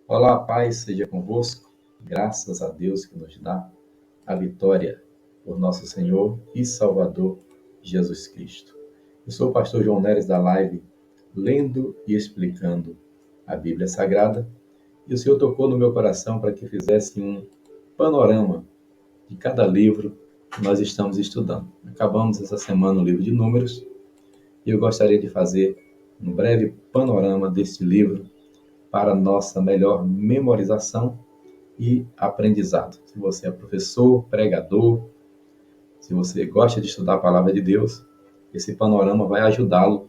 Olá, a paz seja convosco. Graças a Deus que nos dá a vitória por nosso Senhor e Salvador Jesus Cristo. Eu sou o pastor João Neres da Live, lendo e explicando a Bíblia Sagrada, e o Senhor tocou no meu coração para que fizesse um panorama de cada livro que nós estamos estudando. Acabamos essa semana o livro de Números, e eu gostaria de fazer um breve panorama deste livro para nossa melhor memorização e aprendizado. Se você é professor, pregador, se você gosta de estudar a palavra de Deus, esse panorama vai ajudá-lo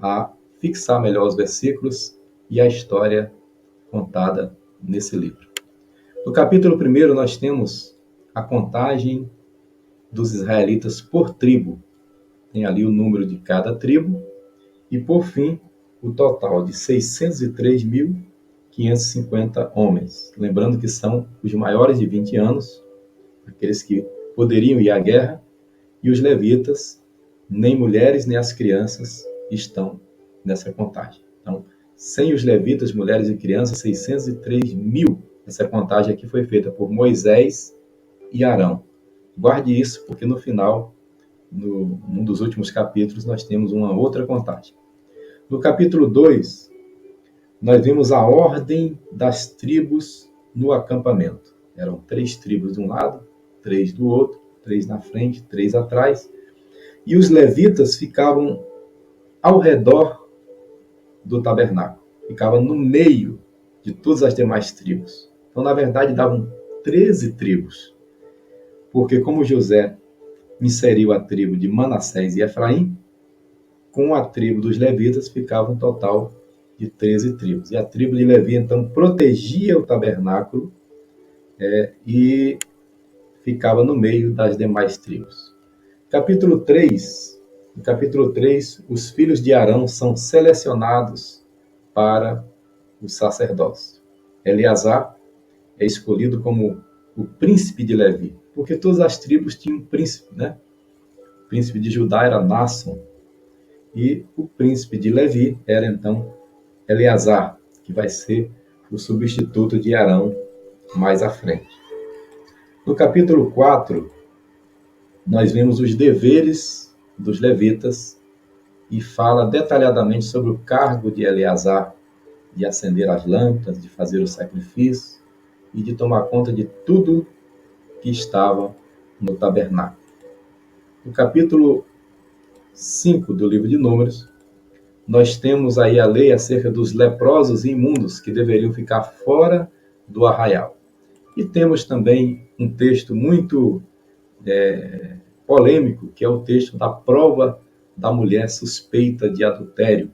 a fixar melhor os versículos e a história contada nesse livro. No capítulo 1, nós temos a contagem dos israelitas por tribo. Tem ali o número de cada tribo e, por fim, o total de 603.550 homens. Lembrando que são os maiores de 20 anos, aqueles que poderiam ir à guerra, e os levitas, nem mulheres nem as crianças estão nessa contagem. Então, sem os levitas, mulheres e crianças, 603.000. Essa contagem aqui foi feita por Moisés e Arão. Guarde isso, porque no final, num dos últimos capítulos, nós temos uma outra contagem. No capítulo 2, nós vimos a ordem das tribos no acampamento. Eram 3 tribos de um lado, 3 do outro, 3 na frente, 3 atrás. E os levitas ficavam ao redor do tabernáculo. Ficavam no meio de todas as demais tribos. Então, na verdade, davam 13 tribos. Porque como José inseriu a tribo de Manassés e Efraim, com a tribo dos levitas ficava um total de 13 tribos. E a tribo de Levi, então, protegia o tabernáculo e ficava no meio das demais tribos. Capítulo 3. No capítulo 3, os filhos de Arão são selecionados para o sacerdócio. Eleazar é escolhido como o príncipe de Levi, porque todas as tribos tinham um príncipe, né? O príncipe de Judá era Naasson, e o príncipe de Levi era, então, Eleazar, que vai ser o substituto de Arão mais à frente. No capítulo 4, nós vemos os deveres dos levitas e fala detalhadamente sobre o cargo de Eleazar, de acender as lâmpadas, de fazer o sacrifício e de tomar conta de tudo que estava no tabernáculo. No capítulo 5 do livro de Números, nós temos aí a lei acerca dos leprosos e imundos que deveriam ficar fora do arraial. E temos também um texto muito polêmico, que é o texto da prova da mulher suspeita de adultério,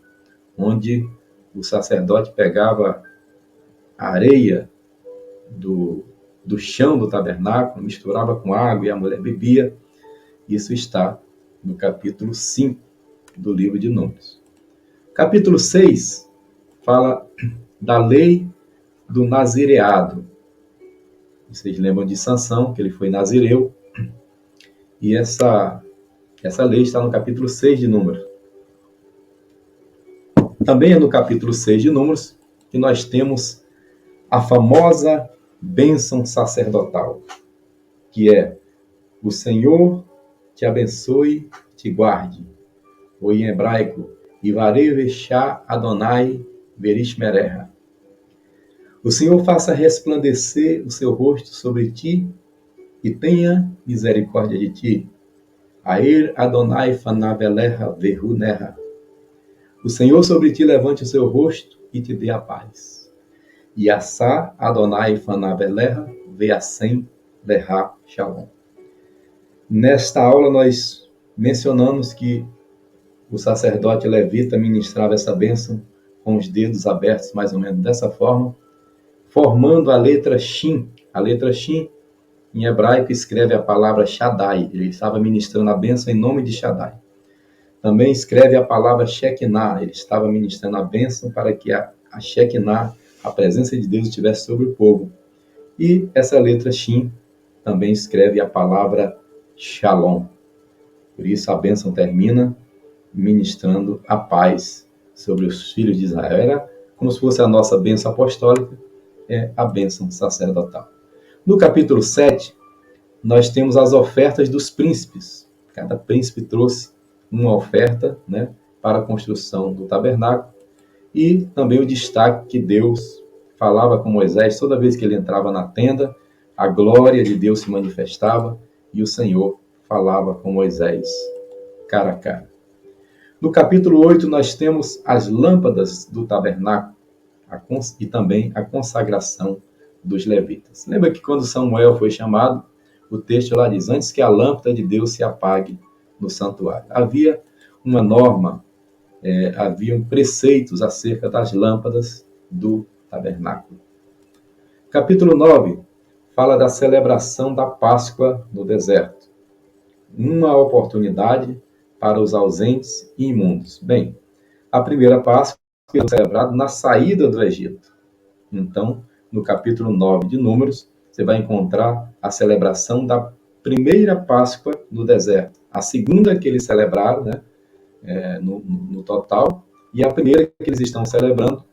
onde o sacerdote pegava a areia do chão do tabernáculo, misturava com água e a mulher bebia. Isso está no capítulo 5 do livro de Números. Capítulo 6 fala da lei do nazireado. Vocês lembram de Sansão, que ele foi nazireu, e essa lei está no capítulo 6 de Números. Também é no capítulo 6 de Números que nós temos a famosa bênção sacerdotal, que é: o Senhor te abençoe, te guarde. Ou em hebraico, Ivarei Veshá Adonai Verishmereha. O Senhor faça resplandecer o seu rosto sobre ti e tenha misericórdia de ti. Aer Adonai Fanaveleha Vehuneha. O Senhor sobre ti levante o seu rosto e te dê a paz. Yassá Adonai Fanaveleha Veassem Leha Shalom. Nesta aula nós mencionamos que o sacerdote levita ministrava essa bênção com os dedos abertos, mais ou menos dessa forma, formando a letra Shin. A letra Shin, em hebraico, escreve a palavra Shaddai. Ele estava ministrando a bênção em nome de Shaddai. Também escreve a palavra Shekinah. Ele estava ministrando a bênção para que a Shekinah, a presença de Deus, estivesse sobre o povo. E essa letra Shin também escreve a palavra Shalom. Por isso a bênção termina ministrando a paz sobre os filhos de Israel. Era como se fosse a nossa bênção apostólica, é a bênção sacerdotal. No capítulo 7, nós temos as ofertas dos príncipes. Cada príncipe trouxe uma oferta, né, para a construção do tabernáculo, e também o destaque que Deus falava com Moisés toda vez que ele entrava na tenda, a glória de Deus se manifestava e o Senhor falava com Moisés cara a cara. No capítulo 8, nós temos as lâmpadas do tabernáculo e também a consagração dos levitas. Lembra que quando Samuel foi chamado, o texto lá diz, antes que a lâmpada de Deus se apague no santuário. Havia uma norma, haviam preceitos acerca das lâmpadas do tabernáculo. Capítulo 9 fala da celebração da Páscoa no deserto. Uma oportunidade para os ausentes e imundos. Bem, a primeira Páscoa foi celebrada na saída do Egito. Então, no capítulo 9 de Números, você vai encontrar a celebração da primeira Páscoa no deserto. A segunda que eles celebraram, né, no total, e a primeira que eles estão celebrando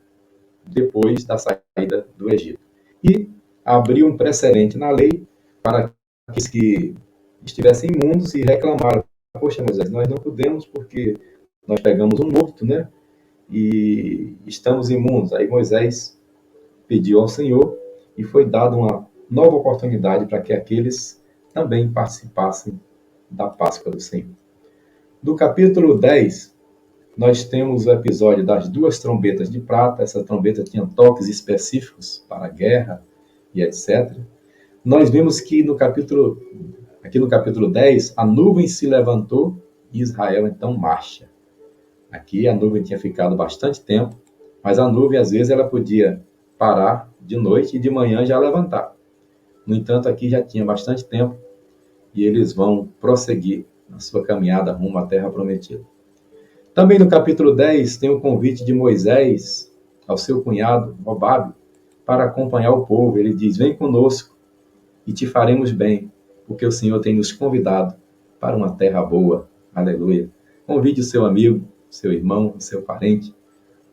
depois da saída do Egito. E abriu um precedente na lei para aqueles que estivessem imundos e reclamaram. Poxa, Moisés, nós não podemos porque nós pegamos um morto, né? E estamos imundos. Aí Moisés pediu ao Senhor e foi dada uma nova oportunidade para que aqueles também participassem da Páscoa do Senhor. No capítulo 10, nós temos o episódio das duas trombetas de prata. Essa trombeta tinha toques específicos para a guerra e etc. Nós vemos que aqui no capítulo 10, a nuvem se levantou e Israel então marcha. Aqui a nuvem tinha ficado bastante tempo, mas a nuvem às vezes ela podia parar de noite e de manhã já levantar. No entanto, aqui já tinha bastante tempo e eles vão prosseguir na sua caminhada rumo à Terra Prometida. Também no capítulo 10 tem o convite de Moisés ao seu cunhado, Jobabe, para acompanhar o povo. Ele diz, vem conosco e te faremos bem, porque o Senhor tem nos convidado para uma terra boa. Aleluia. Convide o seu amigo, seu irmão, seu parente,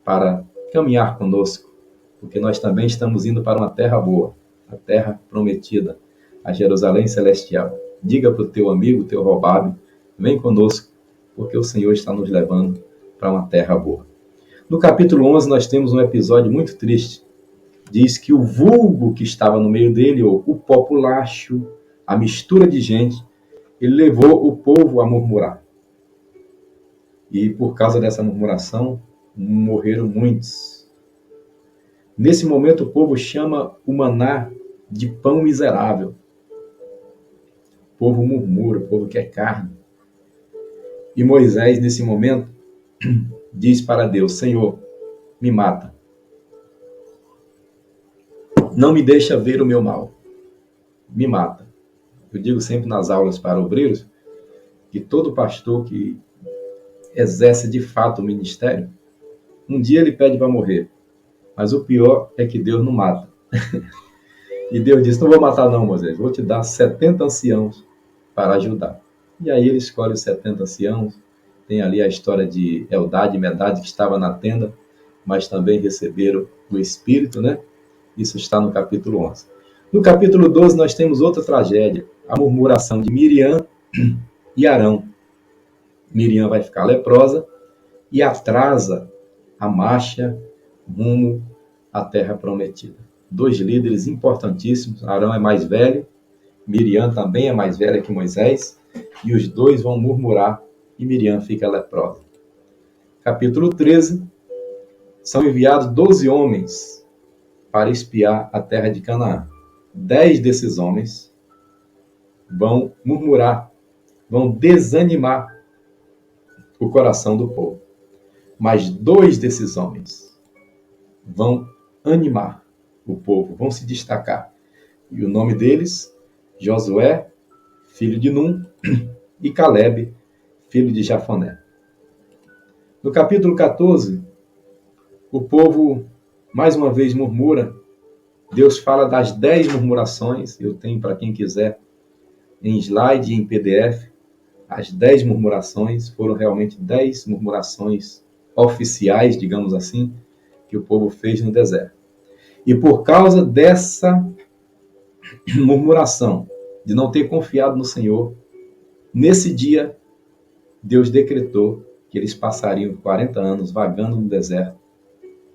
para caminhar conosco, porque nós também estamos indo para uma terra boa, a terra prometida, a Jerusalém celestial. Diga para o teu amigo, teu Jobabe, vem conosco, porque o Senhor está nos levando para uma terra boa. No capítulo 11, nós temos um episódio muito triste. Diz que o vulgo que estava no meio dele, ou o populacho, a mistura de gente, ele levou o povo a murmurar. E por causa dessa murmuração, morreram muitos. Nesse momento, o povo chama o maná de pão miserável. O povo murmura, o povo quer carne. E Moisés, nesse momento, diz para Deus, Senhor, me mata. Não me deixa ver o meu mal. Me mata. Eu digo sempre nas aulas para obreiros que todo pastor que exerce de fato o ministério, um dia ele pede para morrer. Mas o pior é que Deus não mata. E Deus disse, não vou matar não, Moisés, vou te dar 70 anciãos para ajudar. E aí ele escolhe os 70 anciãos. Tem ali a história de Eldade e Medade, que estava na tenda, mas também receberam o Espírito, né? Isso está no capítulo 11. No capítulo 12, nós temos outra tragédia, a murmuração de Miriam e Arão. Miriam vai ficar leprosa e atrasa a marcha rumo à Terra Prometida. Dois líderes importantíssimos, Arão é mais velho, Miriam também é mais velha que Moisés, e os dois vão murmurar e Miriam fica leprosa. Capítulo 13, são enviados 12 homens para espiar a terra de Canaã. 10 desses homens vão murmurar, vão desanimar o coração do povo. Mas 2 desses homens vão animar o povo, vão se destacar. E o nome deles, Josué, filho de Num, e Calebe, filho de Jafoné. No capítulo 14, o povo mais uma vez murmura. Deus fala das 10 murmurações. Eu tenho para quem quiser em slide e em PDF. As 10 murmurações foram realmente 10 murmurações oficiais, digamos assim, que o povo fez no deserto. E por causa dessa murmuração, de não ter confiado no Senhor, nesse dia, Deus decretou que eles passariam 40 anos vagando no deserto,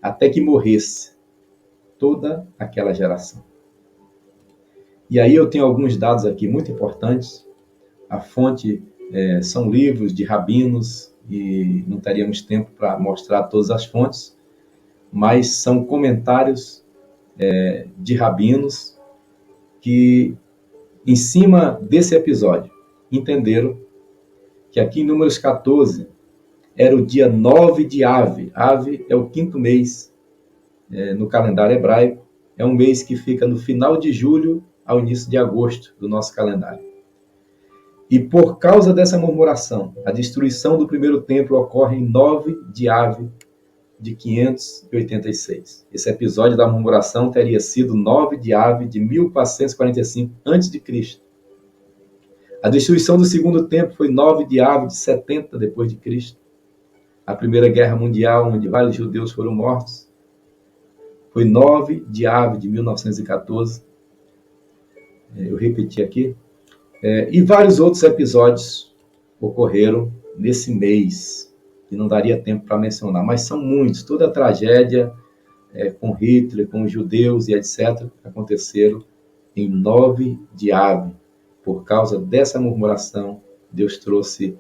até que morresse toda aquela geração. E aí eu tenho alguns dados aqui muito importantes. A fonte são livros de rabinos, e não teríamos tempo para mostrar todas as fontes, mas são comentários de rabinos que, em cima desse episódio, entenderam que aqui em Números 14 era o dia 9 de Ave. Ave é o 5º mês no calendário hebraico. É um mês que fica no final de julho ao início de agosto do nosso calendário. E por causa dessa murmuração, a destruição do primeiro templo ocorre em 9 de Ave de 586. Esse episódio da murmuração teria sido 9 de Ave de 1445 a.C. A destruição do segundo templo foi 9 de Ave de 70 depois de Cristo. A Primeira Guerra Mundial, onde vários judeus foram mortos, foi 9 de Ave de 1914. Eu repeti aqui. E vários outros episódios ocorreram nesse mês, que não daria tempo para mencionar, mas são muitos. Toda a tragédia com Hitler, com os judeus e etc., aconteceram em 9 de Ave. Por causa dessa murmuração, Deus trouxe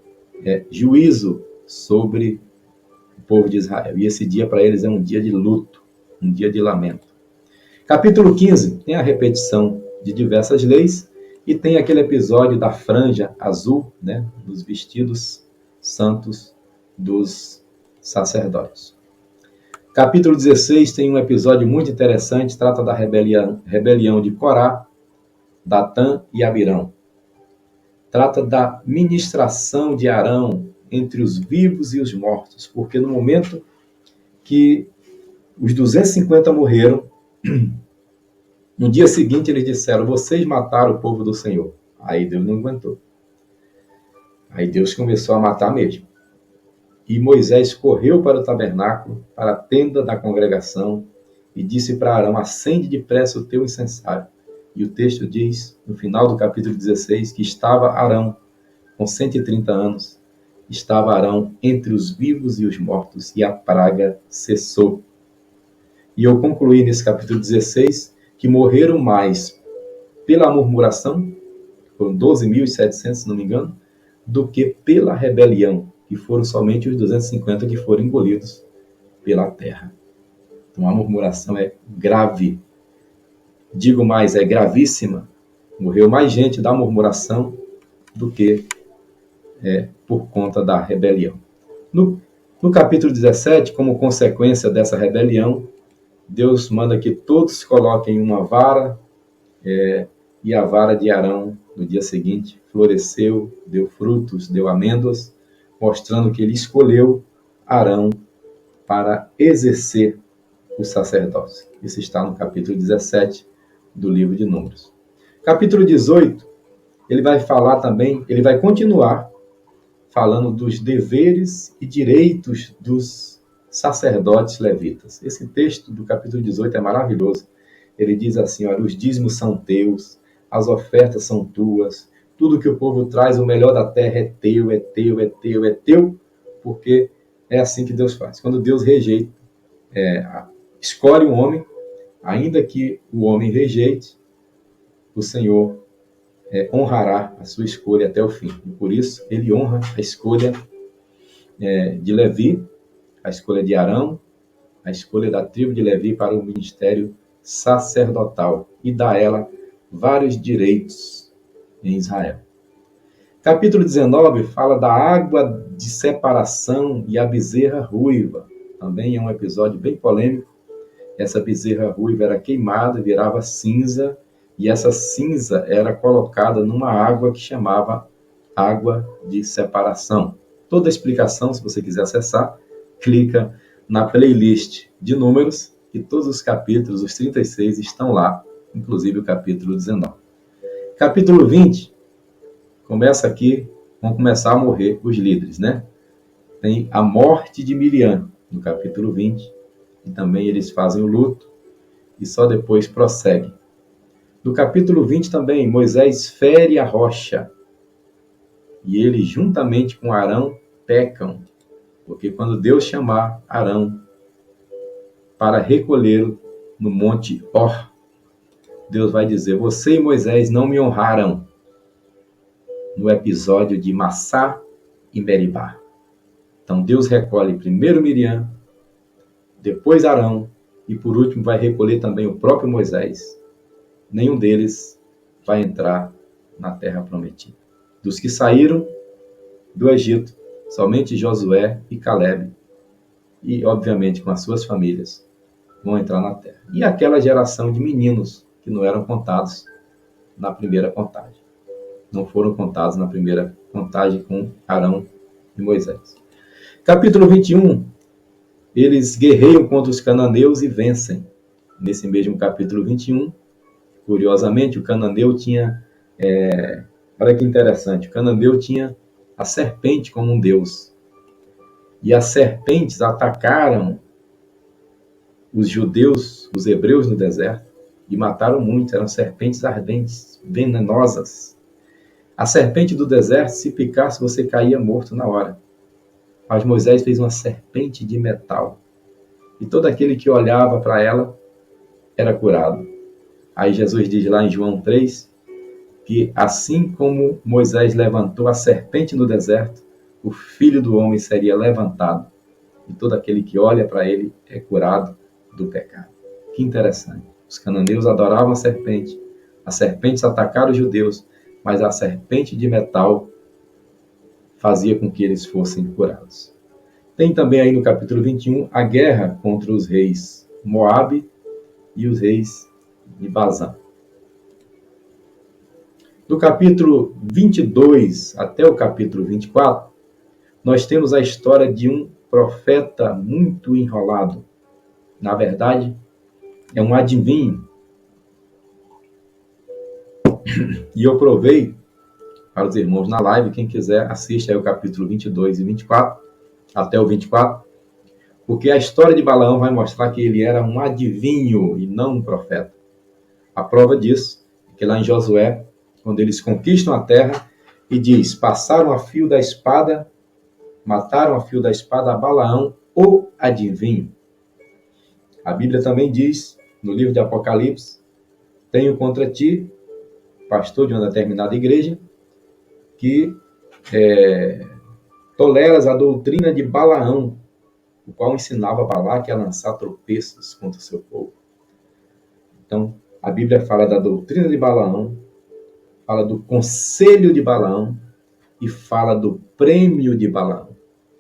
juízo sobre o povo de Israel. E esse dia para eles é um dia de luto, um dia de lamento. Capítulo 15 tem a repetição de diversas leis e tem aquele episódio da franja azul, né, dos vestidos santos dos sacerdotes. Capítulo 16 tem um episódio muito interessante, trata da rebelião de Corá, Datã e Abirão. Trata da ministração de Arão entre os vivos e os mortos, porque no momento que os 250 morreram, no dia seguinte eles disseram: vocês mataram o povo do Senhor. Aí Deus não aguentou. Aí Deus começou a matar mesmo. E Moisés correu para o tabernáculo, para a tenda da congregação, e disse para Arão: acende depressa o teu incensário. E o texto diz, no final do capítulo 16, que estava Arão com 130 anos, estava Arão entre os vivos e os mortos, e a praga cessou. E eu concluí nesse capítulo 16 que morreram mais pela murmuração, foram 12.700, se não me engano, do que pela rebelião, que foram somente os 250 que foram engolidos pela terra. Então a murmuração é grave. Digo mais, é gravíssima. Morreu mais gente da murmuração do que por conta da rebelião. No capítulo 17, como consequência dessa rebelião, Deus manda que todos coloquem uma vara, e a vara de Arão, no dia seguinte, floresceu, deu frutos, deu amêndoas, mostrando que ele escolheu Arão para exercer o sacerdócio. Isso está no capítulo 17 do livro de Números. Capítulo 18, ele vai falar também, ele vai continuar falando dos deveres e direitos dos sacerdotes levitas. Esse texto do capítulo 18 é maravilhoso. Ele diz assim: olha, os dízimos são teus, as ofertas são tuas, tudo que o povo traz, o melhor da terra é teu, é teu, é teu, é teu, porque é assim que Deus faz. Quando Deus rejeita, escolhe um homem, ainda que o homem rejeite, o Senhor honrará a sua escolha até o fim. E por isso, ele honra a escolha de Levi, a escolha de Arão, a escolha da tribo de Levi para o ministério sacerdotal e dá a ela vários direitos em Israel. Capítulo 19 fala da água de separação e a bezerra ruiva. Também é um episódio bem polêmico. Essa bezerra ruiva era queimada, virava cinza, e essa cinza era colocada numa água que chamava água de separação. Toda a explicação, se você quiser acessar, clica na playlist de Números, e todos os capítulos, os 36, estão lá, inclusive o capítulo 19. Capítulo 20, começa aqui, vão começar a morrer os líderes, né? Tem a morte de Miriam, no capítulo 20, e também eles fazem o luto, e só depois prossegue. No capítulo 20 também, Moisés fere a rocha e eles, juntamente com Arão, pecam, porque quando Deus chamar Arão para recolhê-lo no monte Hor, Deus vai dizer: você e Moisés não me honraram, no episódio de Massá e Meribá. Então Deus recolhe primeiro Miriam, depois Arão, e por último vai recolher também o próprio Moisés. Nenhum deles vai entrar na terra prometida. Dos que saíram do Egito, somente Josué e Calebe, e obviamente com as suas famílias, vão entrar na terra. E aquela geração de meninos que não eram contados na primeira contagem. Não foram contados na primeira contagem com Arão e Moisés. Capítulo 21, eles guerreiam contra os cananeus e vencem. Nesse mesmo capítulo 21, curiosamente, o cananeu tinha... olha que interessante, o cananeu tinha a serpente como um deus. E as serpentes atacaram os judeus, os hebreus no deserto, e mataram muitos. Eram serpentes ardentes, venenosas. A serpente do deserto, se picasse, você caía morto na hora. Mas Moisés fez uma serpente de metal. E todo aquele que olhava para ela era curado. Aí Jesus diz lá em João 3, que assim como Moisés levantou a serpente no deserto, o Filho do Homem seria levantado. E todo aquele que olha para ele é curado do pecado. Que interessante. Os cananeus adoravam a serpente. As serpentes atacaram os judeus, mas a serpente de metal fazia com que eles fossem curados. Tem também aí no capítulo 21 a guerra contra os reis Moabe e os reis de Bazã. Do capítulo 22 até o capítulo 24, nós temos a história de um profeta muito enrolado. Na verdade, é um adivinho. E eu provei para os irmãos na live, quem quiser assiste aí o capítulo 22 e 24, até o 24, porque a história de Balaão vai mostrar que ele era um adivinho e não um profeta. A prova disso é que lá em Josué, quando eles conquistam a terra, e diz, passaram a fio da espada, mataram a fio da espada a Balaão, o adivinho. A Bíblia também diz, no livro de Apocalipse, tenho contra ti, pastor de uma determinada igreja, que toleras a doutrina de Balaão, o qual ensinava Balaque a lançar tropeços contra o seu povo. Então, a Bíblia fala da doutrina de Balaão, fala do conselho de Balaão e fala do prêmio de Balaão.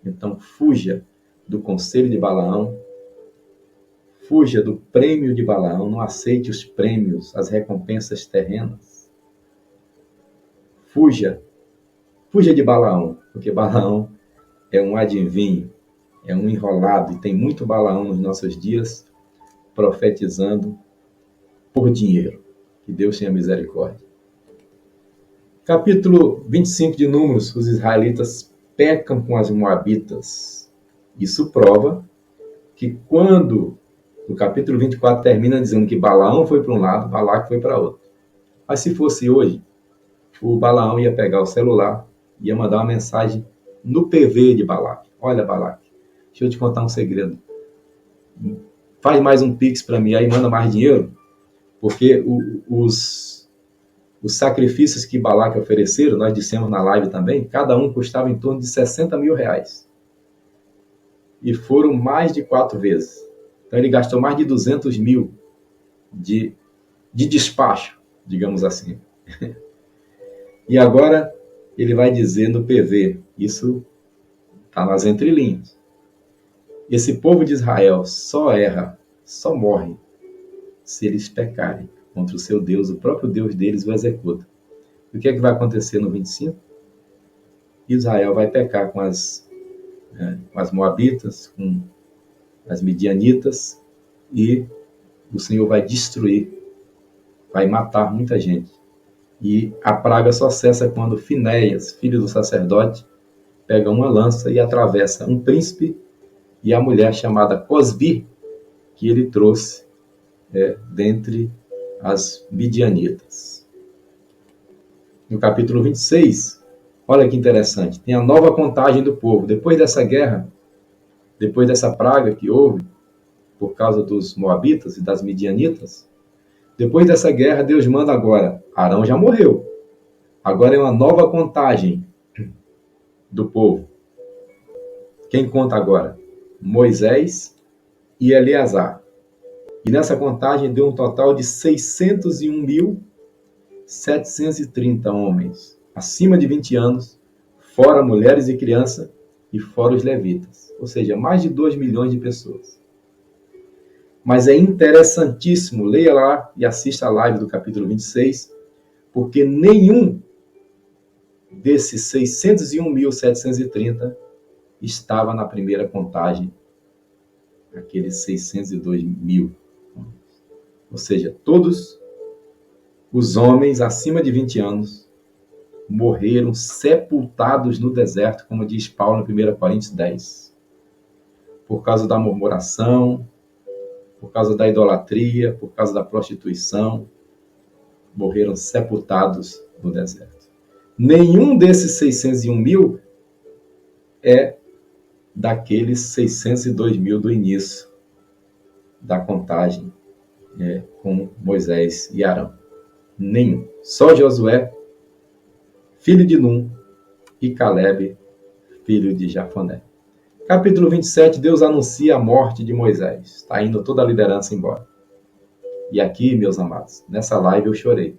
Então, fuja do conselho de Balaão, fuja do prêmio de Balaão, não aceite os prêmios, as recompensas terrenas. Fuja de Balaão, porque Balaão é um adivinho, é um enrolado, e tem muito Balaão nos nossos dias profetizando por dinheiro. Que Deus tenha misericórdia. Capítulo 25 de Números, os israelitas pecam com as moabitas. Isso prova que quando o capítulo 24 termina dizendo que Balaão foi para um lado, Balaque foi para outro. Mas se fosse hoje, o Balaão ia pegar o celular, ia mandar uma mensagem no PV de Balaque. Olha, Balaque, deixa eu te contar um segredo. Faz mais um Pix para mim, aí manda mais dinheiro, porque os sacrifícios que Balaque ofereceram, nós dissemos na live também, cada um custava em torno de 60 mil reais. E foram mais de 4 vezes. Então ele gastou mais de 200 mil de despacho, digamos assim. E agora ele vai dizer no PV, isso está nas entrelinhas. Esse povo de Israel só erra, só morre, se eles pecarem contra o seu Deus, o próprio Deus deles o executa. E o que é que vai acontecer no 25? Israel vai pecar com as moabitas, com as midianitas, e o Senhor vai destruir, vai matar muita gente. E a praga só cessa quando Finéias, filho do sacerdote, pega uma lança e atravessa um príncipe e a mulher chamada Cosbi, que ele trouxe dentre as midianitas. No capítulo 26, olha que interessante, tem a nova contagem do povo. Depois dessa guerra, depois dessa praga que houve, por causa dos moabitas e das midianitas, depois dessa guerra, Deus manda agora. Arão já morreu. Agora é uma nova contagem do povo. Quem conta agora? Moisés e Eleazar. E nessa contagem deu um total de 601.730 homens, acima de 20 anos, fora mulheres e crianças, e fora os levitas. Ou seja, mais de 2 milhões de pessoas. Mas é interessantíssimo, leia lá e assista a live do capítulo 26, porque nenhum desses 601.730 estava na primeira contagem, aqueles 602 mil. Ou seja, todos os homens acima de 20 anos morreram sepultados no deserto, como diz Paulo em 1 Coríntios 10, por causa da murmuração, por causa da idolatria, por causa da prostituição, morreram sepultados no deserto. Nenhum desses 601 mil é daqueles 602 mil do início da contagem com Moisés e Arão. Nenhum. Só Josué, filho de Num, e Calebe, filho de Jafoné. Capítulo 27, Deus anuncia a morte de Moisés. Está indo toda a liderança embora. E aqui, meus amados, nessa live eu chorei.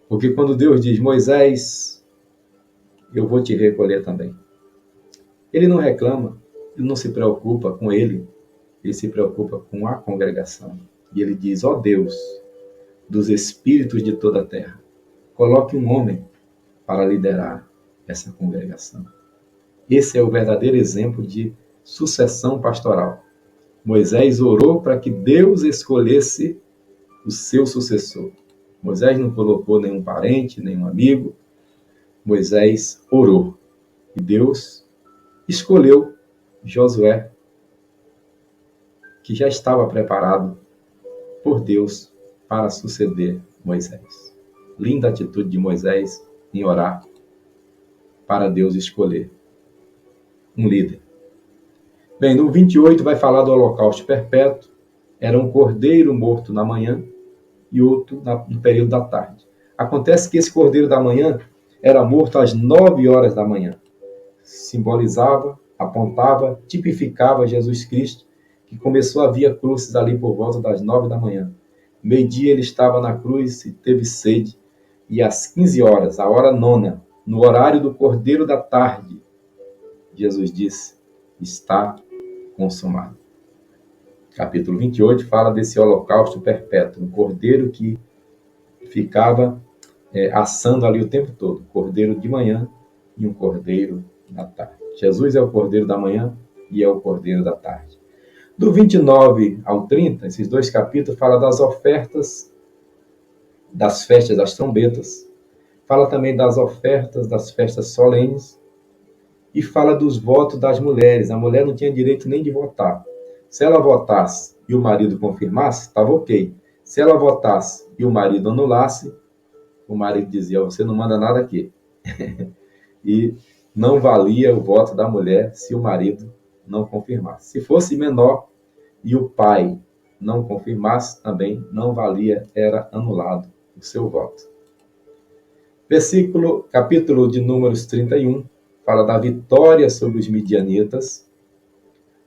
Porque quando Deus diz, Moisés, eu vou te recolher também. Ele não reclama, ele não se preocupa com ele se preocupa com a congregação. E ele diz, ó Deus, dos espíritos de toda a terra, coloque um homem para liderar essa congregação. Esse é o verdadeiro exemplo de sucessão pastoral. Moisés orou para que Deus escolhesse o seu sucessor. Moisés não colocou nenhum parente, nenhum amigo. Moisés orou. E Deus escolheu Josué, que já estava preparado por Deus para suceder Moisés. Linda atitude de Moisés em orar para Deus escolher um líder. Bem, no 28 vai falar do holocausto perpétuo. Era um cordeiro morto na manhã e outro no período da tarde. Acontece que esse cordeiro da manhã era morto às 9 horas da manhã. Simbolizava, apontava, tipificava Jesus Cristo, que começou a via crucis ali por volta das 9 da manhã. Meio-dia ele estava na cruz e teve sede. E às 15 horas, a hora nona, no horário do cordeiro da tarde, Jesus disse, está consumado. Capítulo 28 fala desse holocausto perpétuo, um cordeiro que ficava assando ali o tempo todo, cordeiro de manhã e um cordeiro da tarde. Jesus é o cordeiro da manhã e é o cordeiro da tarde. Do 29 ao 30, esses dois capítulos falam das ofertas das festas das trombetas, fala também das ofertas das festas solenes e fala dos votos das mulheres. A mulher não tinha direito nem de votar. Se ela votasse e o marido confirmasse, estava ok. Se ela votasse e o marido anulasse, o marido dizia, você não manda nada aqui. E não valia o voto da mulher se o marido não confirmasse. Se fosse menor e o pai não confirmasse, também não valia, era anulado o seu voto. Capítulo de Números 31, fala da vitória sobre os midianitas,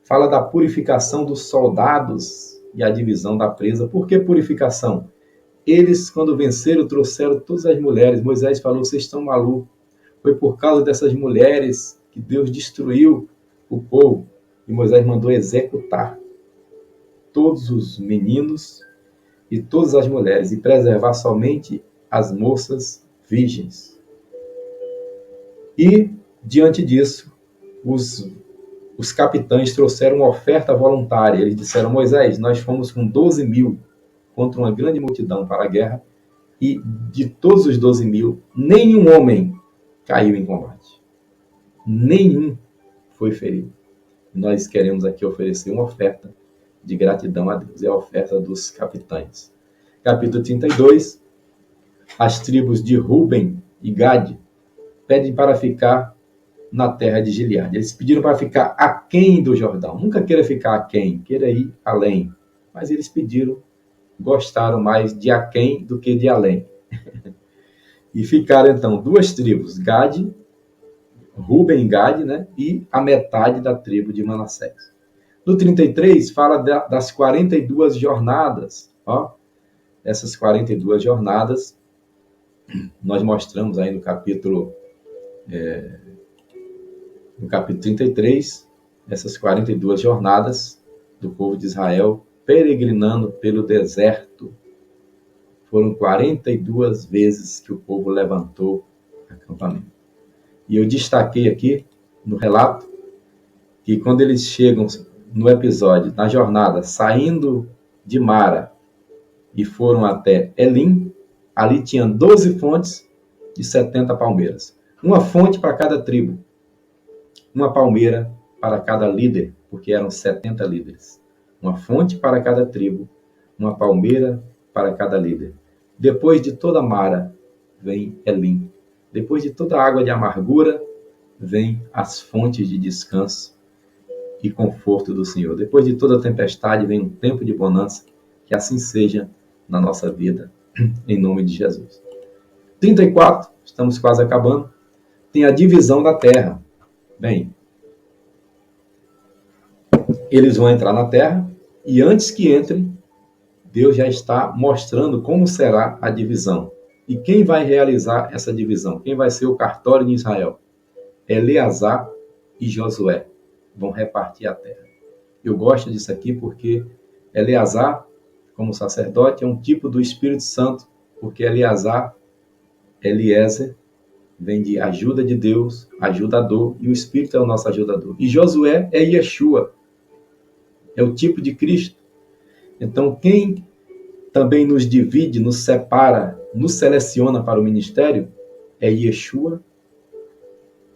fala da purificação dos soldados e a divisão da presa. Por que purificação? Eles, quando venceram, trouxeram todas as mulheres. Moisés falou, vocês estão malucos. Foi por causa dessas mulheres que Deus destruiu o povo. E Moisés mandou executar todos os meninos e todas as mulheres e preservar somente as moças virgens. E, diante disso, os capitães trouxeram uma oferta voluntária. Eles disseram, Moisés, nós fomos com 12 mil contra uma grande multidão para a guerra e de todos os 12 mil, nenhum homem caiu em combate. Nenhum foi ferido. Nós queremos aqui oferecer uma oferta de gratidão a Deus. É a oferta dos capitães. Capítulo 32. As tribos de Ruben e Gade pedem para ficar na terra de Gileade. Eles pediram para ficar aquém do Jordão. Nunca queira ficar aquém, queira ir além. Mas eles pediram, gostaram mais de aquém do que de além. E ficaram, então, duas tribos, Gade, Ruben e Gade, né? E a metade da tribo de Manassés. No 33, fala das 42 jornadas. Ó, essas 42 jornadas, nós mostramos aí no capítulo 33, essas 42 jornadas do povo de Israel peregrinando pelo deserto. Foram 42 vezes que o povo levantou acampamento. E eu destaquei aqui no relato que quando eles chegam no episódio, na jornada, saindo de Mara e foram até Elim, ali tinha 12 fontes e 70 palmeiras. Uma fonte para cada tribo. Uma palmeira para cada líder, porque eram 70 líderes. Uma fonte para cada tribo, uma palmeira para cada líder. Depois de toda Mara, vem Elim. Depois de toda água de amargura, vem as fontes de descanso e conforto do Senhor. Depois de toda tempestade, vem um tempo de bonança. Que assim seja na nossa vida, em nome de Jesus. 34, estamos quase acabando. Tem a divisão da terra. Bem, eles vão entrar na terra e antes que entrem, Deus já está mostrando como será a divisão. E quem vai realizar essa divisão? Quem vai ser o cartório de Israel? Eleazar e Josué vão repartir a terra. Eu gosto disso aqui porque Eleazar, como sacerdote, é um tipo do Espírito Santo, porque Eleazar, Eliezer, vem de ajuda de Deus, ajudador, e o Espírito é o nosso ajudador. E Josué é Yeshua, é o tipo de Cristo. Então, quem também nos divide, nos separa, nos seleciona para o ministério, é Yeshua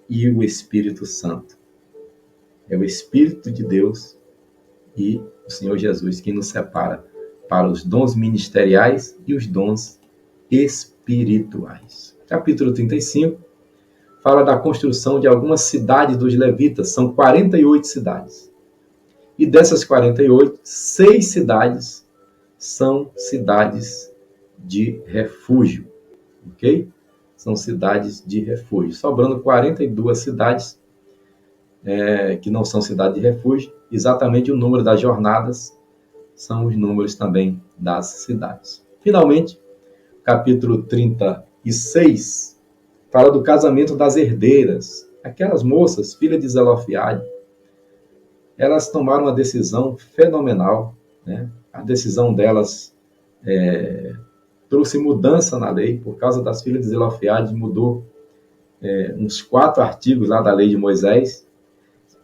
e o Espírito Santo. É o Espírito de Deus e o Senhor Jesus quem nos separa para os dons ministeriais e os dons espirituais. Capítulo 35 fala da construção de algumas cidades dos levitas. São 48 cidades. E dessas 48, 6 cidades são cidades de refúgio. Ok? São cidades de refúgio. Sobrando 42 cidades que não são cidades de refúgio. Exatamente o número das jornadas são os números também das cidades. Finalmente, capítulo 36 fala do casamento das herdeiras. Aquelas moças, filhas de Zelofiade, elas tomaram uma decisão fenomenal, né? A decisão delas trouxe mudança na lei, por causa das filhas de Zelofiade, mudou uns 4 artigos lá da lei de Moisés.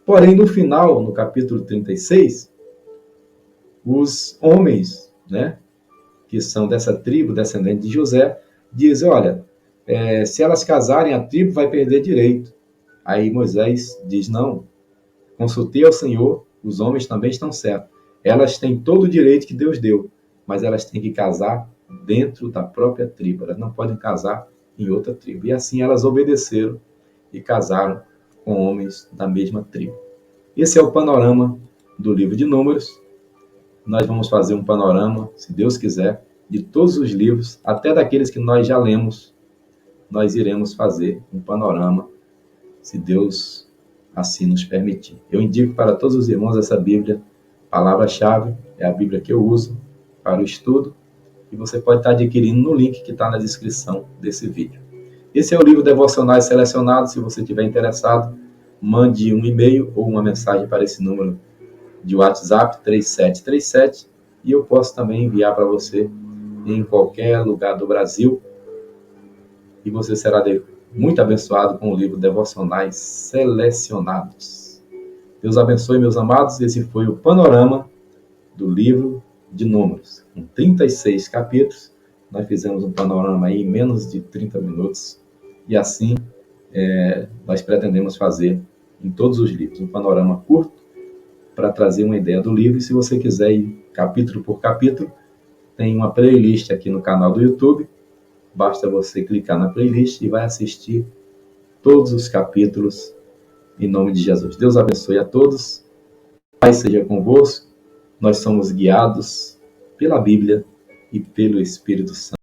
Porém, no final, no capítulo 36, os homens, né, que são dessa tribo, descendente de José, dizem, olha, se elas casarem, a tribo vai perder direito. Aí Moisés diz, não, consultei ao Senhor, os homens também estão certos. Elas têm todo o direito que Deus deu, mas elas têm que casar dentro da própria tribo. Elas não podem casar em outra tribo. E assim elas obedeceram e casaram com homens da mesma tribo. Esse é o panorama do livro de Números. Nós vamos fazer um panorama, se Deus quiser, de todos os livros, até daqueles que nós já lemos. Nós iremos fazer um panorama, se Deus assim nos permitir. Eu indico para todos os irmãos essa Bíblia, palavra-chave, é a Bíblia que eu uso para o estudo, e você pode estar adquirindo no link que está na descrição desse vídeo. Esse é o livro Devocionais Selecionados. Se você estiver interessado, mande um e-mail ou uma mensagem para esse número de WhatsApp 3737 e eu posso também enviar para você em qualquer lugar do Brasil e você será muito abençoado com o livro Devocionais Selecionados. Deus abençoe, meus amados. Esse foi o panorama do livro de Números. Com 36 capítulos, nós fizemos um panorama aí em menos de 30 minutos e assim nós pretendemos fazer em todos os livros um panorama curto, para trazer uma ideia do livro. E se você quiser ir capítulo por capítulo, tem uma playlist aqui no canal do YouTube. Basta você clicar na playlist e vai assistir todos os capítulos em nome de Jesus. Deus abençoe a todos. Paz seja convosco. Nós somos guiados pela Bíblia e pelo Espírito Santo.